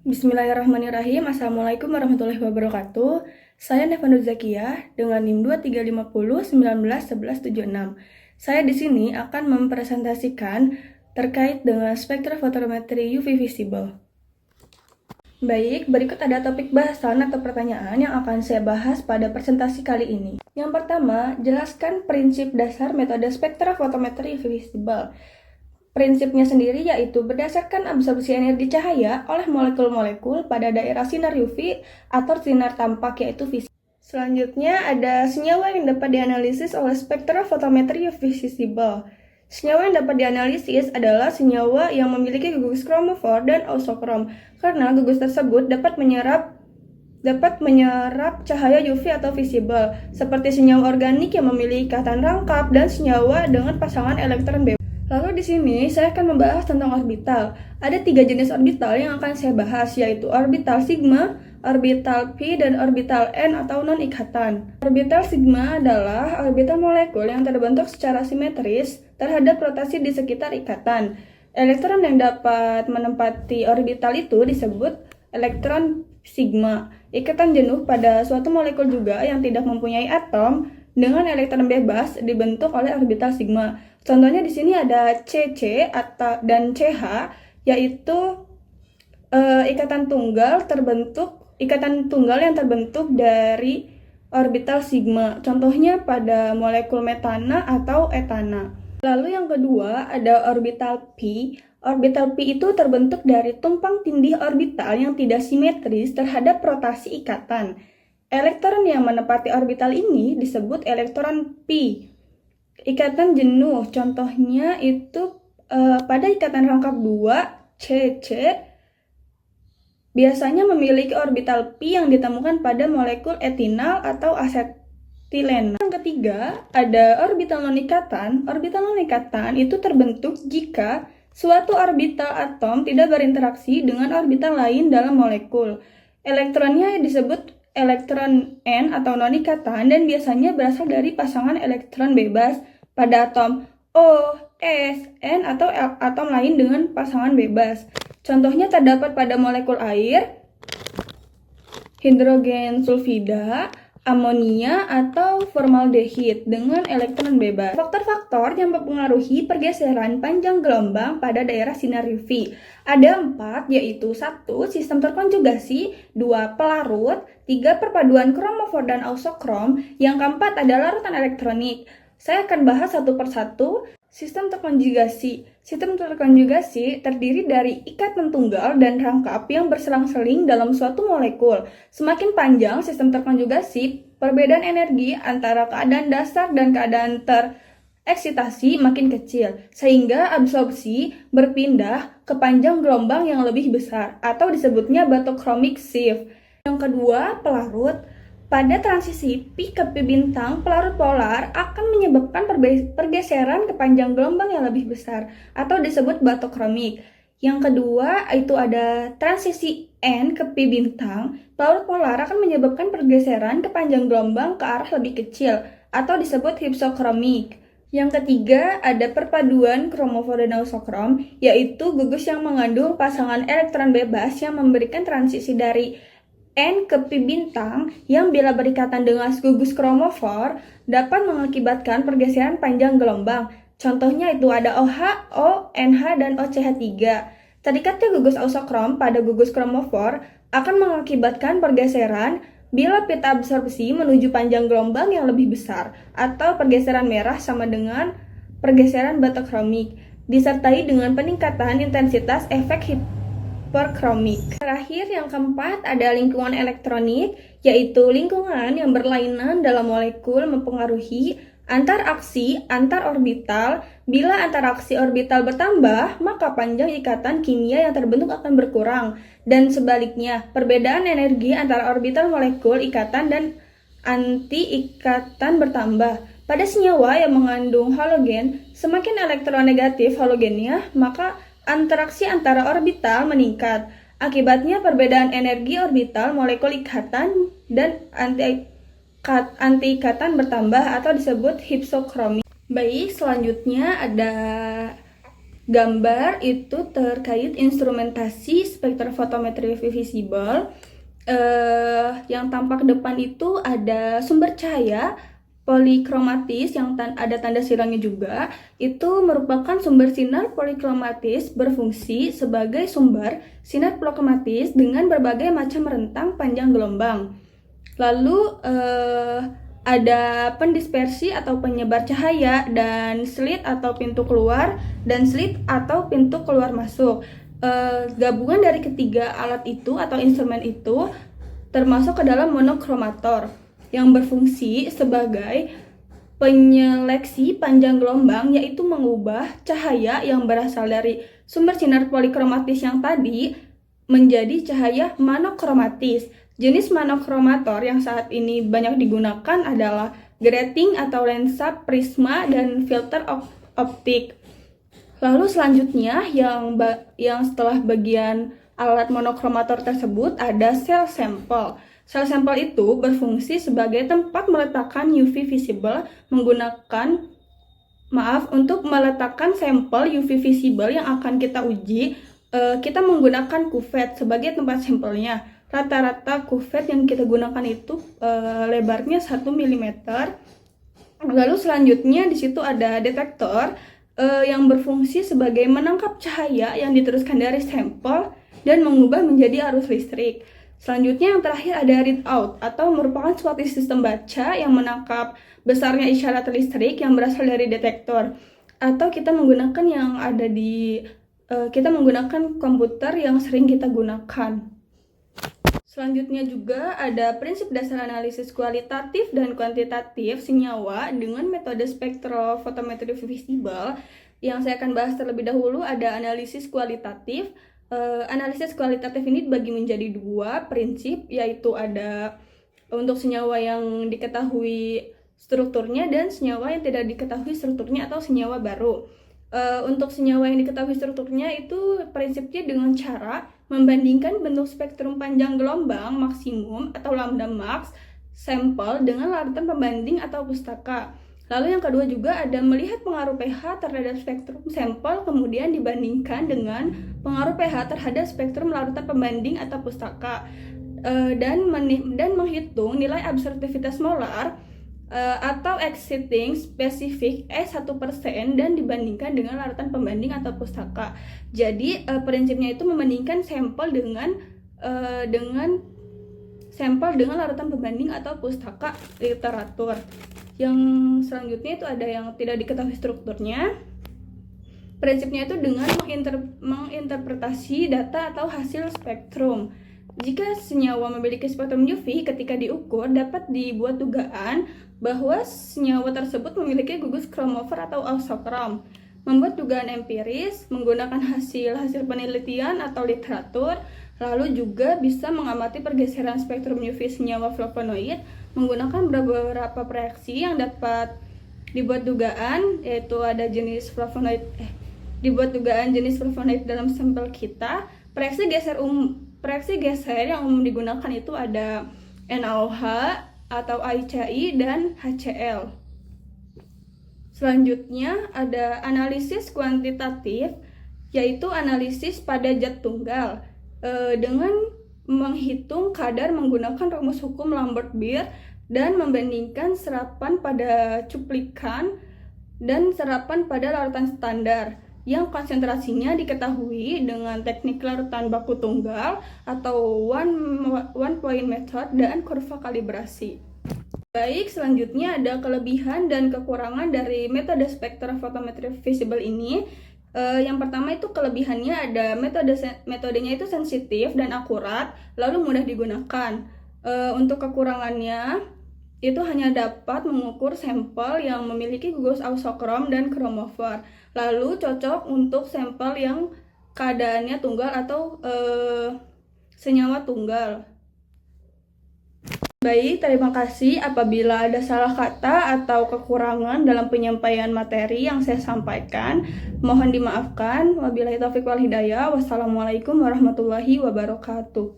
Bismillahirrahmanirrahim. Assalamualaikum warahmatullahi wabarakatuh. Saya Nevanur Zakiyah dengan NIM 2350191176. Saya di sini akan mempresentasikan terkait dengan spektrofotometri UV visible. Baik, berikut ada topik bahasan atau pertanyaan yang akan saya bahas pada presentasi kali ini. Yang pertama, jelaskan prinsip dasar metode spektrofotometri UV visible. Prinsipnya sendiri yaitu berdasarkan absorpsi energi cahaya oleh molekul-molekul pada daerah sinar UV atau sinar tampak yaitu visible. Selanjutnya ada senyawa yang dapat dianalisis oleh spektrofotometri UV visible. Senyawa yang dapat dianalisis adalah senyawa yang memiliki gugus kromofor dan ausokrom, karena gugus tersebut dapat menyerap cahaya UV atau visible, seperti senyawa organik yang memiliki ikatan rangkap dan senyawa dengan pasangan elektron bebas. Lalu di sini saya akan membahas tentang orbital. Ada 3 jenis orbital yang akan saya bahas, yaitu orbital sigma, orbital pi, dan orbital n atau non-ikatan. Orbital sigma adalah orbital molekul yang terbentuk secara simetris terhadap rotasi di sekitar ikatan. Elektron yang dapat menempati orbital itu disebut elektron sigma. Ikatan jenuh pada suatu molekul juga yang tidak mempunyai atom dengan elektron bebas dibentuk oleh orbital sigma. Contohnya di sini ada CC dan CH, yaitu ikatan tunggal yang terbentuk dari orbital sigma. Contohnya pada molekul metana atau etana. Lalu yang kedua ada orbital pi. Orbital pi itu terbentuk dari tumpang tindih orbital yang tidak simetris terhadap rotasi ikatan. Elektron yang menempati orbital ini disebut elektron pi. Ikatan jenuh, contohnya itu pada ikatan rangkap 2, CC, biasanya memiliki orbital pi yang ditemukan pada molekul etinal atau asetilena. Yang ketiga, ada orbital non-ikatan. Orbital non-ikatan itu terbentuk jika suatu orbital atom tidak berinteraksi dengan orbital lain dalam molekul. Elektronnya disebut elektron N atau non-ikatan dan biasanya berasal dari pasangan elektron bebas pada atom O, S, N atau atom lain dengan pasangan bebas. Contohnya terdapat pada molekul air, hidrogen sulfida, amonia, atau formaldehid dengan elektron bebas. Faktor-faktor yang mempengaruhi pergeseran panjang gelombang pada daerah sinar UV. Ada 4, yaitu 1. Sistem terkonjugasi, 2. Pelarut, 3. Perpaduan kromofor dan ausokrom, yang keempat adalah larutan elektronik. Saya akan bahas satu persatu. Sistem terkonjugasi. Sistem terkonjugasi terdiri dari ikatan tunggal dan rangkap yang berselang-seling dalam suatu molekul. Semakin panjang sistem terkonjugasi, perbedaan energi antara keadaan dasar dan keadaan tereksitasi makin kecil, sehingga absorpsi berpindah ke panjang gelombang yang lebih besar, atau disebutnya batochronic shift. Yang kedua, pelarut. Pada transisi pi ke pi bintang, pelarut polar akan menyebabkan pergeseran ke panjang gelombang yang lebih besar, atau disebut batochronic. Yang kedua, itu ada transisi n ke pi bintang, pelarut polar akan menyebabkan pergeseran ke panjang gelombang ke arah lebih kecil, atau disebut hypsochromic. Yang ketiga, ada perpaduan kromofor dan ausokrom, yaitu gugus yang mengandung pasangan elektron bebas yang memberikan transisi dari N ke pi bintang yang bila berikatan dengan gugus kromofor dapat mengakibatkan pergeseran panjang gelombang. Contohnya itu ada OH, O, NH, dan OCH3. Terikatnya gugus ausokrom pada gugus kromofor akan mengakibatkan pergeseran bila pita absorpsi menuju panjang gelombang yang lebih besar, atau pergeseran merah sama dengan pergeseran batochronic, disertai dengan peningkatan intensitas efek hiperkromik. Terakhir, yang keempat ada lingkungan elektronik, yaitu lingkungan yang berlainan dalam molekul mempengaruhi antaraksi antar orbital. Bila antaraksi orbital bertambah, maka panjang ikatan kimia yang terbentuk akan berkurang, dan sebaliknya, perbedaan energi antara orbital molekul ikatan dan anti-ikatan bertambah. Pada senyawa yang mengandung halogen, semakin elektronegatif halogennya, maka interaksi antara orbital meningkat. Akibatnya perbedaan energi orbital molekul ikatan dan anti-ikatan bertambah atau disebut hypsochromic. Baik, selanjutnya ada Gambar itu terkait instrumentasi spektrofotometri visible. Yang tampak depan itu ada sumber cahaya polikromatis yang ada tanda silangnya juga. Itu merupakan sumber sinar polikromatis berfungsi sebagai sumber sinar polikromatis dengan berbagai macam rentang panjang gelombang. Lalu ada pendispersi atau penyebar cahaya, dan slit atau pintu keluar, dan slit atau pintu keluar masuk. Gabungan dari ketiga alat itu atau instrumen itu termasuk ke dalam monokromator yang berfungsi sebagai penyeleksi panjang gelombang, yaitu mengubah cahaya yang berasal dari sumber sinar polikromatis yang tadi menjadi cahaya monokromatis. Jenis monokromator yang saat ini banyak digunakan adalah grating atau lensa prisma dan filter optik. Lalu selanjutnya yang setelah bagian alat monokromator tersebut ada sel sampel. Sel sampel itu berfungsi sebagai tempat meletakkan UV visible untuk meletakkan sampel UV visible yang akan kita uji. Kita menggunakan kuvet sebagai tempat sampelnya. Rata-rata kuvet yang kita gunakan itu lebarnya 1 mm. Lalu selanjutnya di situ ada detektor yang berfungsi sebagai menangkap cahaya yang diteruskan dari sampel dan mengubah menjadi arus listrik. Selanjutnya yang terakhir ada readout atau merupakan suatu sistem baca yang menangkap besarnya isyarat listrik yang berasal dari detektor. Atau kita menggunakan kita menggunakan komputer yang sering kita gunakan. Selanjutnya juga ada prinsip dasar analisis kualitatif dan kuantitatif senyawa dengan metode spektrofotometri visible. Yang saya akan bahas terlebih dahulu ada analisis kualitatif. Analisis kualitatif ini dibagi menjadi 2 prinsip, yaitu ada untuk senyawa yang diketahui strukturnya dan senyawa yang tidak diketahui strukturnya atau senyawa baru. Untuk senyawa yang diketahui strukturnya itu prinsipnya dengan cara membandingkan bentuk spektrum panjang gelombang maksimum atau lambda max sampel dengan larutan pembanding atau pustaka. Lalu yang kedua juga ada melihat pengaruh pH terhadap spektrum sampel kemudian dibandingkan dengan pengaruh pH terhadap spektrum larutan pembanding atau pustaka, dan menghitung nilai absorptivitas molar atau exciting spesifik 1% dan dibandingkan dengan larutan pembanding atau pustaka. Jadi prinsipnya itu membandingkan sampel dengan larutan pembanding atau pustaka literatur. Yang selanjutnya itu ada yang tidak diketahui strukturnya. Prinsipnya itu dengan menginterpretasi data atau hasil spektrum. Jika senyawa memiliki spektrum UV ketika diukur, dapat dibuat dugaan bahwa senyawa tersebut memiliki gugus kromofor atau ausokrom. Membuat dugaan empiris menggunakan hasil penelitian atau literatur, lalu juga bisa mengamati pergeseran spektrum UV senyawa flavonoid menggunakan beberapa proyeksi yang dapat dibuat dugaan, yaitu ada jenis flavonoid dalam sampel kita. Proyeksi geser yang umum digunakan itu ada NaOH atau ACI dan HCl. Selanjutnya ada analisis kuantitatif, yaitu analisis pada zat tunggal dengan menghitung kadar menggunakan rumus hukum Lambert-Beer dan membandingkan serapan pada cuplikan dan serapan pada larutan standar yang konsentrasinya diketahui dengan teknik larutan baku tunggal atau one point method dan kurva kalibrasi. Baik, selanjutnya ada kelebihan dan kekurangan dari metode spektrofotometri visible ini. Yang pertama itu kelebihannya ada metodenya itu sensitif dan akurat, lalu mudah digunakan. Untuk kekurangannya itu hanya dapat mengukur sampel yang memiliki gugus ausokrom dan kromofor, lalu cocok untuk sampel yang keadaannya tunggal atau senyawa tunggal. Baik, terima kasih. Apabila ada salah kata atau kekurangan dalam penyampaian materi yang saya sampaikan, mohon dimaafkan. Wabillahi taufiq wal hidayah. Wassalamualaikum warahmatullahi wabarakatuh.